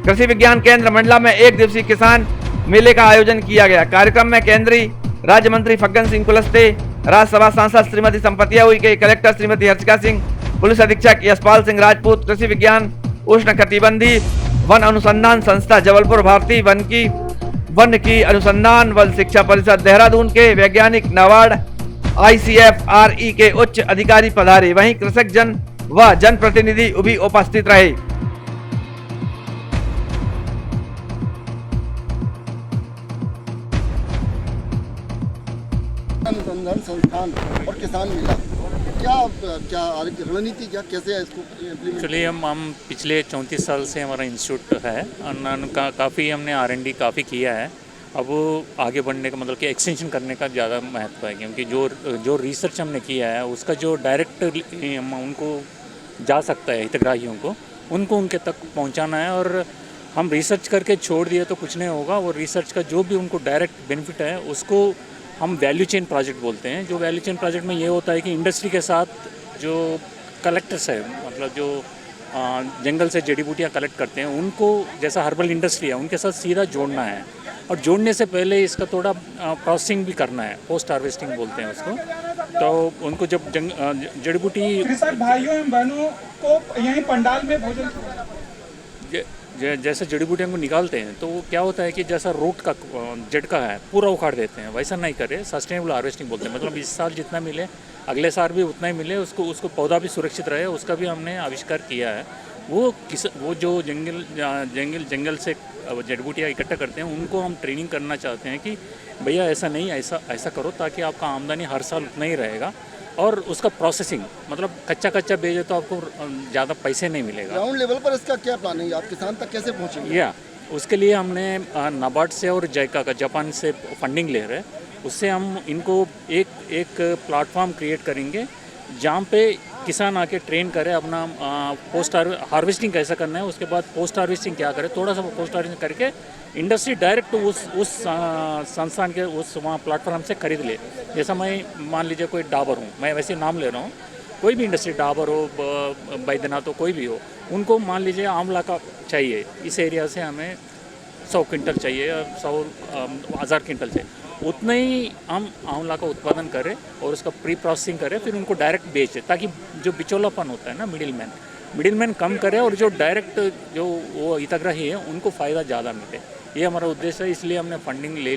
कृषि विज्ञान केंद्र मंडला में 1 दिवसीय किसान मेले का आयोजन किया गया। कार्यक्रम में केंद्रीय राज्य मंत्री फग्गन सिंह कुलस्ते, राज्यसभा सांसद श्रीमती संपतिया उइके, कलेक्टर श्रीमती हर्षिका सिंह, पुलिस अधीक्षक यशपाल सिंह राजपूत, कृषि विज्ञान उष्णकटिबंधीय वन अनुसंधान संस्था जबलपुर, भारतीय वन की अनुसंधान वन शिक्षा परिषद देहरादून के वैज्ञानिक, नाबार्ड, ICFRE के उच्च अधिकारी पधारे। वहीं कृषक जन व जनप्रतिनिधि भी उपस्थित रहे। अनुसंधान संस्थान और किसान मेला क्या रणनीति क्या कैसे है इसको इम्प्लीमेंट? एक्चुअली हम पिछले 34 साल से हमारा इंस्टीट्यूट है और काफ़ी हमने R&D काफ़ी किया है। अब आगे बढ़ने का मतलब कि एक्सटेंशन करने का ज़्यादा महत्व है, क्योंकि जो रिसर्च हमने किया है उसका जो डायरेक्ट उनको जा सकता है, हितग्राहियों को उनको उनके तक पहुंचाना है। और हम रिसर्च करके छोड़ दिए तो कुछ नहीं होगा। वो रिसर्च का जो भी उनको डायरेक्ट बेनिफिट है उसको हम वैल्यू चेन प्रोजेक्ट बोलते हैं। जो वैल्यू चेन प्रोजेक्ट में ये होता है कि इंडस्ट्री के साथ जो कलेक्टर्स है, मतलब जो जंगल से जड़ी बूटियाँ कलेक्ट करते हैं, उनको जैसा हर्बल इंडस्ट्री है उनके साथ सीधा जोड़ना है। और जोड़ने से पहले इसका थोड़ा प्रोसेसिंग भी करना है, पोस्ट हार्वेस्टिंग बोलते हैं उसको। तो उनको जब जड़ी बूटी भाइयों एवं बहनों को यहीं पंडाल में भोजन जैसे जड़ी बूटियों को निकालते हैं तो क्या होता है कि जैसा रूट का जड़ का है पूरा उखाड़ देते हैं, वैसा नहीं करे। सस्टेनेबल हार्वेस्टिंग बोलते हैं, मतलब इस साल जितना मिले अगले साल भी उतना ही मिले, उसको पौधा भी सुरक्षित रहे, उसका भी हमने आविष्कार किया है। वो जो जंगल से जड़ी बूटियाँ इकट्ठा करते हैं उनको हम ट्रेनिंग करना चाहते हैं कि भैया ऐसा नहीं, ऐसा करो ताकि आपका आमदनी हर साल उतना ही रहेगा। और उसका प्रोसेसिंग मतलब कच्चा बेचे तो आपको ज़्यादा पैसे नहीं मिलेगा। ग्राउंड लेवल पर इसका क्या प्लान है? आप किसान तक कैसे पहुँचेंगे? या उसके लिए हमने नाबार्ड से और जायका का जापान से फंडिंग ले रहे हैं। उससे हम इनको एक प्लेटफॉर्म क्रिएट करेंगे जहाँ पे किसान आके ट्रेन करे अपना पोस्ट हार्वेस्टिंग कैसा करना है, उसके बाद पोस्ट हार्वेस्टिंग क्या करे, थोड़ा सा पोस्ट हार्वेस्टिंग करके इंडस्ट्री डायरेक्ट उस संस्थान के उस वहाँ प्लेटफॉर्म से खरीद ले। जैसा मैं मान लीजिए कोई डाबर हूँ, मैं वैसे नाम ले रहा हूँ, कोई भी इंडस्ट्री डाबर हो, बैद्यनाथ हो, कोई भी हो, उनको मान लीजिए आंवला का चाहिए, इस एरिया से हमें 100 क्विंटल चाहिए, 100,000 क्विंटल चाहिए, उतना ही हम आंवला का उत्पादन करें और उसका प्री प्रोसेसिंग करें, फिर उनको डायरेक्ट बेचें, ताकि जो बिचौलापन होता है ना, मिडिलमैन कम करे और जो डायरेक्ट जो वो हितग्राही है उनको फ़ायदा ज़्यादा मिले। ये हमारा उद्देश्य है, इसलिए हमने फंडिंग ले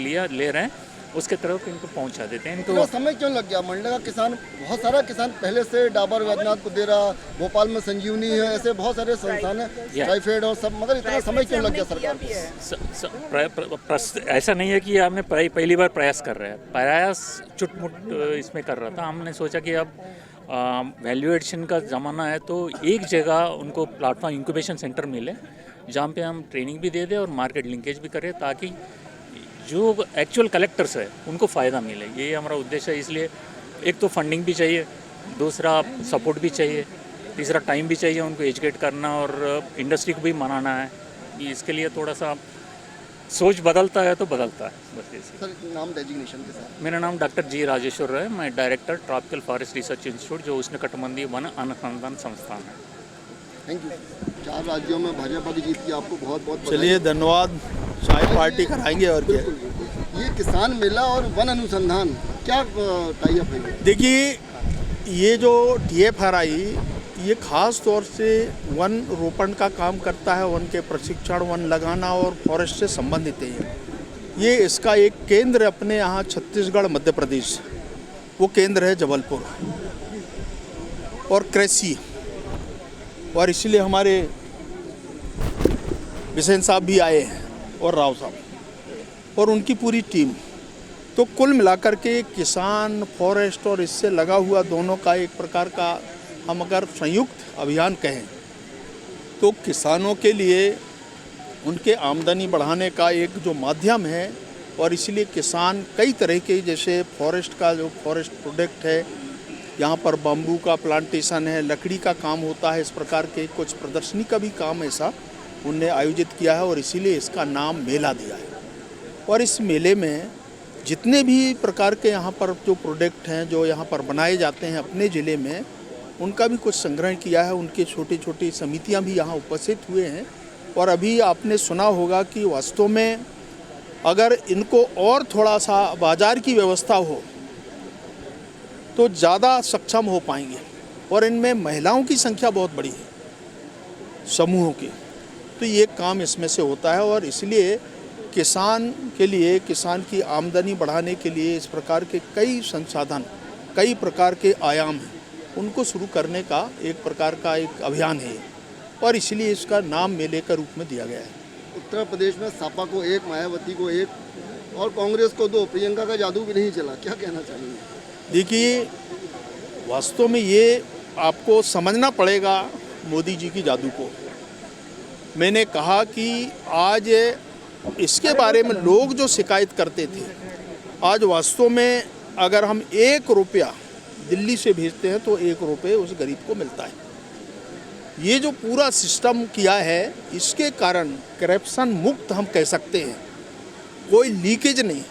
रहे हैं, उसके तरफ इनको पहुंचा देते हैं। इनको समय क्यों लग गया? मंडला का किसान, बहुत सारा किसान पहले से डाबर, वैद्यनाथ को दे रहा, भोपाल में संजीवनी है, ऐसे बहुत सारे संस्थान है, टाइफाइड और सब, मगर इतना समय क्यों लग गया सरकार को? ऐसा नहीं है कि हमने पहली बार प्रयास कर रहे हैं, प्रयास चुटमुट इसमें कर रहा था। हमने सोचा कि अब वैल्यू एडिशन का ज़माना है, तो एक जगह उनको प्लेटफॉर्म इंक्यूबेशन सेंटर मिले जहाँ पे हम ट्रेनिंग भी दे दें और मार्केट लिंकेज भी करें, ताकि जो एक्चुअल कलेक्टर्स है उनको फ़ायदा मिले। ये हमारा उद्देश्य है। इसलिए एक तो फंडिंग भी चाहिए, दूसरा सपोर्ट भी चाहिए, तीसरा टाइम भी चाहिए उनको एजुकेट करना और इंडस्ट्री को भी मनाना है। इसके लिए थोड़ा सा सोच बदलता है तो बदलता है, बस ऐसे। सर, नाम डेजिग्नेशन के साथ? मेरा नाम डॉक्टर जी राजेश्वर है, मैं director tropical forest research institute, जो उष्णकटिबंधीय वन अनुसंधान संस्थान है। Thank you. 4 राज्यों में भाजपा की जीत की आपको बहुत बहुत बधाई। चलिए धन्यवाद, चाय पार्टी कराएंगे और क्या। ये किसान मेला और वन अनुसंधान क्या टाई अप है? देखिए, ये जो TFRI ये खास तौर से वन रोपण का काम करता है, वन के प्रशिक्षण, वन लगाना और फॉरेस्ट से संबंधित है। ये इसका एक केंद्र अपने यहाँ छत्तीसगढ़, मध्य प्रदेश, वो केंद्र है जबलपुर और कृषि। और इसलिए हमारे बिसेन साहब भी आए हैं और राव साहब और उनकी पूरी टीम। तो कुल मिलाकर के किसान, फॉरेस्ट और इससे लगा हुआ दोनों का एक प्रकार का हम अगर संयुक्त अभियान कहें तो किसानों के लिए उनके आमदनी बढ़ाने का एक जो माध्यम है। और इसलिए किसान कई तरह के, जैसे फॉरेस्ट का जो फॉरेस्ट प्रोडक्ट है, यहाँ पर बम्बू का प्लांटेशन है, लकड़ी का काम होता है, इस प्रकार के कुछ प्रदर्शनी का भी काम ऐसा उनने आयोजित किया है और इसीलिए इसका नाम मेला दिया है। और इस मेले में जितने भी प्रकार के यहाँ पर जो प्रोडक्ट हैं जो यहाँ पर बनाए जाते हैं अपने ज़िले में, उनका भी कुछ संग्रह किया है। उनके छोटी छोटी समितियाँ भी यहाँ उपस्थित हुए हैं और अभी आपने सुना होगा कि वास्तव में अगर इनको और थोड़ा सा बाजार की व्यवस्था हो तो ज़्यादा सक्षम हो पाएंगे। और इनमें महिलाओं की संख्या बहुत बड़ी है समूहों की, तो ये काम इसमें से होता है। और इसलिए किसान के लिए, किसान की आमदनी बढ़ाने के लिए इस प्रकार के कई संसाधन, कई प्रकार के आयाम हैं, उनको शुरू करने का एक प्रकार का एक अभियान है और इसलिए इसका नाम मेले का रूप में दिया गया है। उत्तर प्रदेश में सपा को एक, मायावती को एक और कांग्रेस को दो, प्रियंका का जादू भी नहीं चला, क्या कहना चाहेंगे? देखिए, वास्तव में ये आपको समझना पड़ेगा मोदी जी की जादू को। मैंने कहा कि आज इसके बारे में लोग जो शिकायत करते थे, आज वास्तव में अगर हम 1 रुपया दिल्ली से भेजते हैं तो 1 रुपये उस गरीब को मिलता है। ये जो पूरा सिस्टम किया है, इसके कारण करप्शन मुक्त हम कह सकते हैं, कोई लीकेज नहीं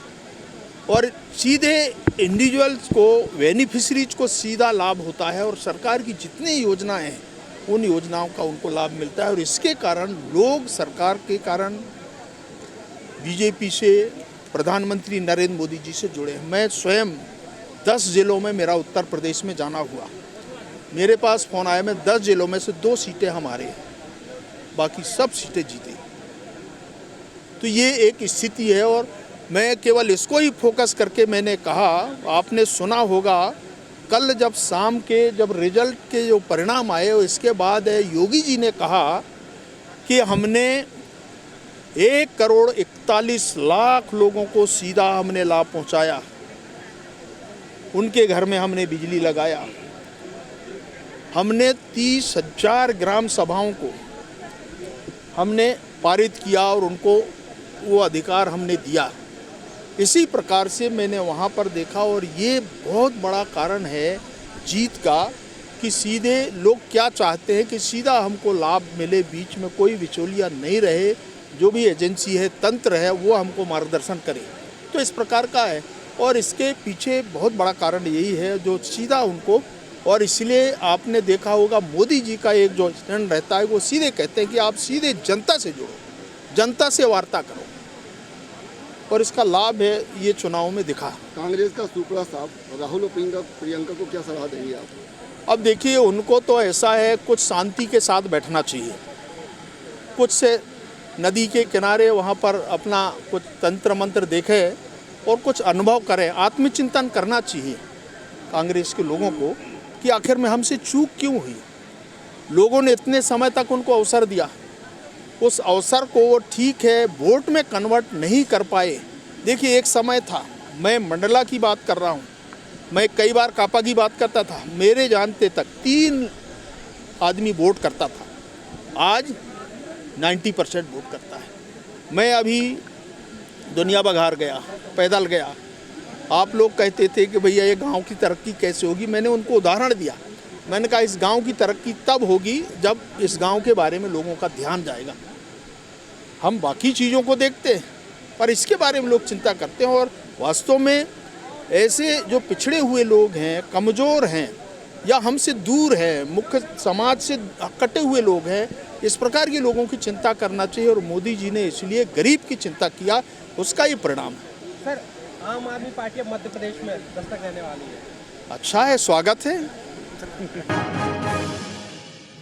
और सीधे इंडिविजुअल्स को, बेनिफिशरीज को सीधा लाभ होता है और सरकार की जितनी योजनाएं हैं उन योजनाओं का उनको लाभ मिलता है। और इसके कारण लोग सरकार के कारण बीजेपी से, प्रधानमंत्री नरेंद्र मोदी जी से जुड़े हैं। मैं स्वयं 10 जिलों में, मेरा उत्तर प्रदेश में जाना हुआ, मेरे पास फ़ोन आया, मैं 10 जिलों में से 2 सीटें हमारे हैं, बाकी सब सीटें जीती। तो ये एक स्थिति है और मैं केवल इसको ही फोकस करके मैंने कहा, आपने सुना होगा कल जब शाम के जब रिजल्ट के जो परिणाम आए इसके बाद योगी जी ने कहा कि हमने 1,41,00,000 लोगों को सीधा हमने लाभ पहुंचाया, उनके घर में हमने बिजली लगाया, हमने 30,000 ग्राम सभाओं को हमने पारित किया और उनको वो अधिकार हमने दिया। इसी प्रकार से मैंने वहाँ पर देखा और ये बहुत बड़ा कारण है जीत का कि सीधे लोग क्या चाहते हैं कि सीधा हमको लाभ मिले, बीच में कोई बिचौलिया नहीं रहे, जो भी एजेंसी है, तंत्र है, वो हमको मार्गदर्शन करे। तो इस प्रकार का है और इसके पीछे बहुत बड़ा कारण यही है जो सीधा उनको, और इसलिए आपने देखा होगा मोदी जी का एक जो स्टैंड रहता है वो सीधे कहते हैं कि आप सीधे जनता से जुड़ो, जनता से वार्ता करो और इसका लाभ है ये चुनाव में दिखा। कांग्रेस का सुपड़ा साहब राहुल और प्रियंका को क्या सलाह देंगे आप? अब देखिए, उनको तो ऐसा है कुछ शांति के साथ बैठना चाहिए, कुछ से नदी के किनारे वहाँ पर अपना कुछ तंत्र मंत्र देखें और कुछ अनुभव करें, आत्मचिंतन करना चाहिए कांग्रेस के लोगों को कि आखिर में हमसे चूक क्यों हुई। लोगों ने इतने समय तक उनको अवसर दिया, उस अवसर को वो ठीक है वोट में कन्वर्ट नहीं कर पाए। देखिए, एक समय था, मैं मंडला की बात कर रहा हूँ, मैं कई बार कापा की बात करता था, मेरे जानते तक 3 आदमी वोट करता था, आज 90% वोट करता है। मैं अभी दुनिया बघार गया, पैदल गया, आप लोग कहते थे कि भैया ये गांव की तरक्की कैसे होगी, मैंने उनको उदाहरण दिया, मैंने कहा इस गांव की तरक्की तब होगी जब इस गांव के बारे में लोगों का ध्यान जाएगा। हम बाकी चीज़ों को देखते हैं पर इसके बारे में लोग चिंता करते हैं और वास्तव में ऐसे जो पिछड़े हुए लोग हैं, कमज़ोर हैं या हमसे दूर हैं, मुख्य समाज से कटे हुए लोग हैं, इस प्रकार के लोगों की चिंता करना चाहिए और मोदी जी ने इसलिए गरीब की चिंता किया, उसका ये परिणाम है। सर, आम आदमी पार्टी अब मध्य प्रदेश में दस्तक देने वाली है। अच्छा है, स्वागत है।